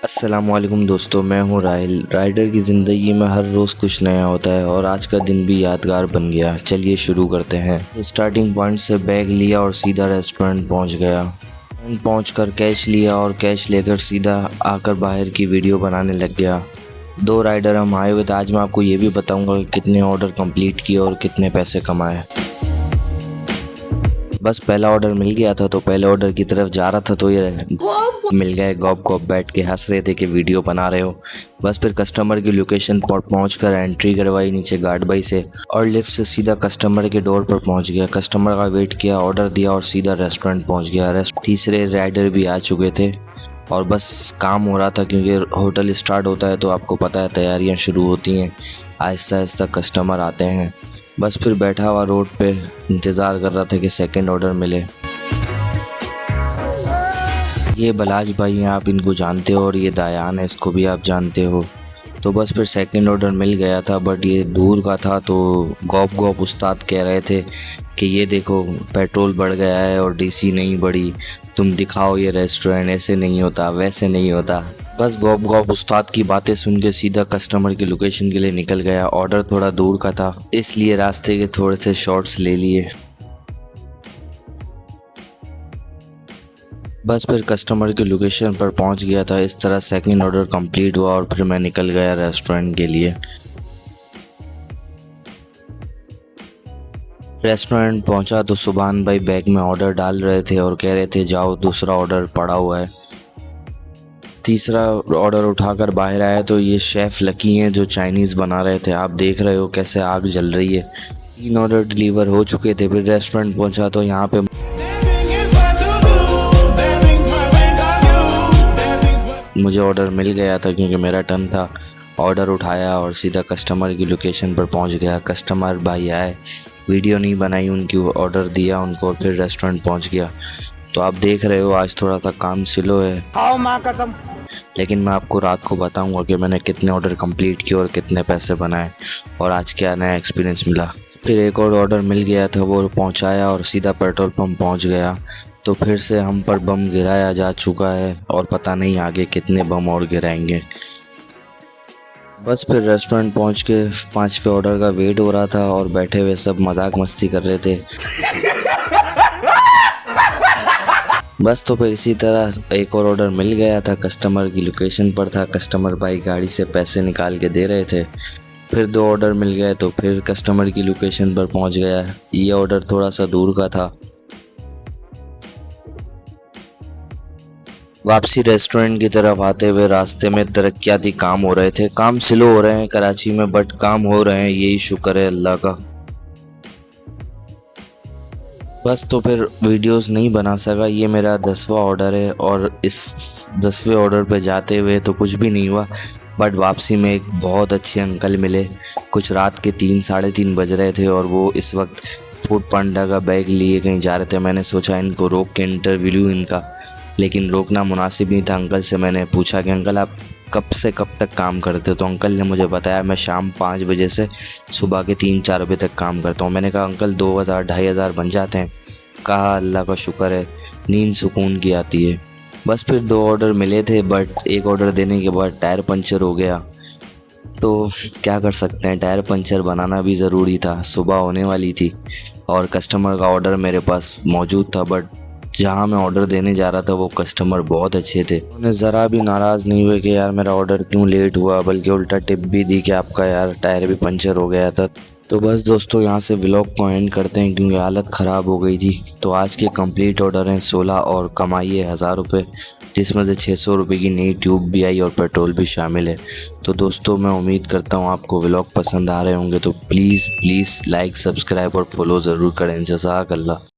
अस्सलामुअलैकुम दोस्तों, मैं हूं राहिल। राइडर की ज़िंदगी में हर रोज़ कुछ नया होता है और आज का दिन भी यादगार बन गया। चलिए शुरू करते हैं। स्टार्टिंग पॉइंट से बैग लिया और सीधा रेस्टोरेंट पहुंच गया। रेस्टोरेंट पहुंचकर कैश लिया और कैश लेकर सीधा आकर बाहर की वीडियो बनाने लग गया। 2 राइडर हम आए हुए थे। आज मैं आपको ये भी बताऊँगा कि कितने ऑर्डर कंप्लीट किए और कितने पैसे कमाए। बस पहला ऑर्डर मिल गया था तो पहले ऑर्डर की तरफ जा रहा था तो ये मिल गए। गॉप गॉप बैठ के हंस रहे थे कि वीडियो बना रहे हो। बस फिर कस्टमर की लोकेशन पर पहुंचकर एंट्री करवाई नीचे गार्ड भाई से और लिफ्ट से सीधा कस्टमर के डोर पर पहुंच गया। कस्टमर का वेट किया, ऑर्डर दिया और सीधा रेस्टोरेंट पहुंच गया। तीसरे राइडर भी आ चुके थे और बस काम हो रहा था क्योंकि होटल स्टार्ट होता है तो आपको पता है तैयारियाँ शुरू होती हैं। आहिस्ता आहिस्ता कस्टमर आते हैं। बस फिर बैठा हुआ रोड पे इंतज़ार कर रहा था कि सेकंड ऑर्डर मिले। ये बलाज भाई हैं, आप इनको जानते हो, और ये दायान है, इसको भी आप जानते हो। तो बस फिर सेकंड ऑर्डर मिल गया था बट ये दूर का था तो गॉप गॉप उस्ताद कह रहे थे कि ये देखो पेट्रोल बढ़ गया है और डीसी नहीं बढ़ी, तुम दिखाओ ये रेस्टोरेंट, ऐसे नहीं होता वैसे नहीं होता। बस गॉप गॉप उस्ताद की बातें सुन के सीधा कस्टमर की लोकेशन के लिए निकल गया। ऑर्डर थोड़ा दूर का था इसलिए रास्ते के थोड़े से शॉर्ट्स ले लिए। बस फिर कस्टमर की लोकेशन पर पहुंच गया था। इस तरह सेकंड ऑर्डर कंप्लीट हुआ और फिर मैं निकल गया रेस्टोरेंट के लिए। रेस्टोरेंट पहुंचा तो सुभान भाई बैग में ऑर्डर डाल रहे थे और कह रहे थे जाओ दूसरा ऑर्डर पड़ा हुआ है। तीसरा ऑर्डर उठाकर बाहर आया तो ये शेफ़ लकी हैं जो चाइनीज़ बना रहे थे। आप देख रहे हो कैसे आग जल रही है। 3 ऑर्डर डिलीवर हो चुके थे। फिर रेस्टोरेंट पहुंचा तो यहाँ पे मुझे ऑर्डर मिल गया था क्योंकि मेरा टर्न था। ऑर्डर उठाया और सीधा कस्टमर की लोकेशन पर पहुंच गया। कस्टमर भाई आए, वीडियो नहीं बनाई उनकी, ऑर्डर दिया उनको और फिर रेस्टोरेंट पहुंच गया। तो आप देख रहे हो आज थोड़ा सा काम स्लो है, आओ माँ कसम। लेकिन मैं आपको रात को बताऊंगा कि मैंने कितने ऑर्डर कंप्लीट किए और कितने पैसे बनाए और आज क्या नया एक्सपीरियंस मिला। फिर एक और ऑर्डर मिल गया था, वो पहुंचाया और सीधा पेट्रोल पंप पहुंच गया। तो फिर से हम पर बम गिराया जा चुका है और पता नहीं आगे कितने बम और गिराएंगे। बस फिर रेस्टोरेंट पहुंच के 5वें ऑर्डर का वेट हो रहा था और बैठे हुए सब मजाक मस्ती कर रहे थे। बस तो फिर इसी तरह एक और ऑर्डर मिल गया था, कस्टमर की लोकेशन पर था। कस्टमर भाई गाड़ी से पैसे निकाल के दे रहे थे। फिर 2 ऑर्डर मिल गए तो फिर कस्टमर की लोकेशन पर पहुंच गया। ये ऑर्डर थोड़ा सा दूर का था। वापसी रेस्टोरेंट की तरफ आते हुए रास्ते में तरक्याती काम हो रहे थे। काम स्लो हो रहे हैं कराची में बट काम हो रहे हैं, यही शुक्र है अल्लाह का। बस तो फिर वीडियोस नहीं बना सका। ये मेरा 10वां ऑर्डर है और इस 10वें ऑर्डर पे जाते हुए तो कुछ भी नहीं हुआ बट वापसी में एक बहुत अच्छे अंकल मिले। कुछ रात के 3 साढ़े 3 बज रहे थे और वो इस वक्त फूड पांडा का बैग लिए कहीं जा रहे थे। मैंने सोचा इनको रोक के इंटरव्यू लूँ इनका, लेकिन रोकना मुनासिब नहीं था। अंकल से मैंने पूछा कि अंकल आप कब से कब तक काम करते हो? तो अंकल ने मुझे बताया मैं शाम 5 बजे से सुबह के 3-4 बजे तक काम करता हूँ। मैंने कहा अंकल 2000-2500 बन जाते हैं? कहा अल्लाह का शुक्र है, नींद सुकून की आती है। बस फिर 2 ऑर्डर मिले थे बट एक ऑर्डर देने के बाद टायर पंचर हो गया। तो क्या कर सकते हैं, टायर पंचर बनाना भी ज़रूरी था। सुबह होने वाली थी और कस्टमर का ऑर्डर मेरे पास मौजूद था बट जहाँ मैं ऑर्डर देने जा रहा था वो कस्टमर बहुत अच्छे थे। उन्हें ज़रा भी नाराज़ नहीं हुए कि यार मेरा ऑर्डर क्यों लेट हुआ, बल्कि उल्टा टिप भी दी कि आपका यार टायर भी पंचर हो गया था। तो बस दोस्तों यहाँ से व्लॉग को एंड करते हैं क्योंकि हालत ख़राब हो गई थी। तो आज के कंप्लीट ऑर्डर हैं 16 और कमाई है 1000 रुपये, जिसमें से 600 रुपये की नई ट्यूब भी आई और पेट्रोल भी शामिल है। तो दोस्तों मैं उम्मीद करता हूँ आपको व्लॉग पसंद आ रहे होंगे। तो प्लीज़ लाइक, सब्सक्राइब और फॉलो ज़रूर करें। जज़ाक अल्लाह।